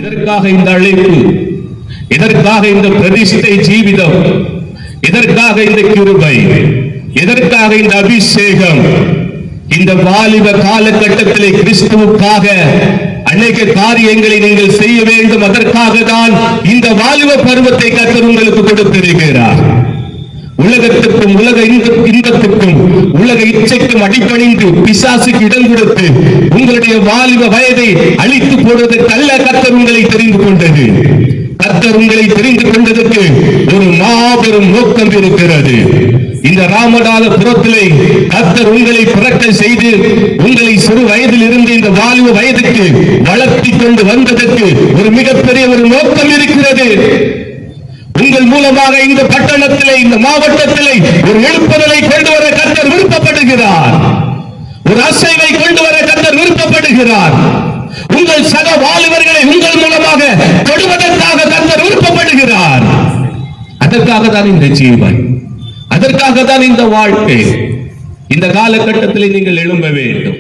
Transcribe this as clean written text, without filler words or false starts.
எதற்காக இந்த அழைப்பு, எதற்காக இந்த பிரதிஷ்டை ஜீவிதம், எதற்காக இந்த கிருபை, எதற்காக இந்த அபிஷேகம்? இந்த வாலிப காலகட்டத்திலே கிறிஸ்துவுக்காக அநேக காரியங்களை நீங்கள் செய்ய வேண்டும். அதற்காக தான் இந்த வாலிப பருவத்தை கர்த்தர் உங்களுக்கு கொடுத்திருக்கிறார். உலகத்துக்கும் உலக இன்பத்துக்கும் உலக இச்சைக்கும் அடிபணிந்து பிசாசுக்கு இடம் கொடுத்து உங்களுடைய வாலிப வயதை அழித்து போடுவதற்கு அல்ல கர்த்தர் உங்களை தெரிந்து கொண்டது. கர்த்தர் உங்களை தெரிந்து கொண்டதற்கு ஒரு மாபெரும் நோக்கம் இருக்கிறது. இந்த ராமநாதபுரத்திலே கர்த்தர் உங்களை பிறக்க செய்து உங்களை சிறு வயதில் இருந்து இந்த வாலிப வயதுக்கு வளர்த்தி கொண்டு வந்ததற்கு ஒரு மிகப்பெரிய ஒரு நோக்கம் இருக்கிறது. உங்கள் மூலமாக இந்த பட்டணத்திலே, இந்த மாவட்டத்திலே ஒரு எழுப்புதலை கொண்டு வர கர்த்தர் விருப்பப்படுகிறார். ஒரு அசைவை கொண்டு வர கர்த்தர் விருப்பப்படுகிறார். உங்கள் சக வாலிபர்களை உங்கள் மூலமாக தொடுவதற்காக கர்த்தர் விருப்பப்படுகிறார். அதற்காக தான் இந்த ஜீவன், அதற்காக தான் இந்த வாழ்க்கை. இந்த காலகட்டத்தில் நீங்கள் எழும்ப வேண்டும்.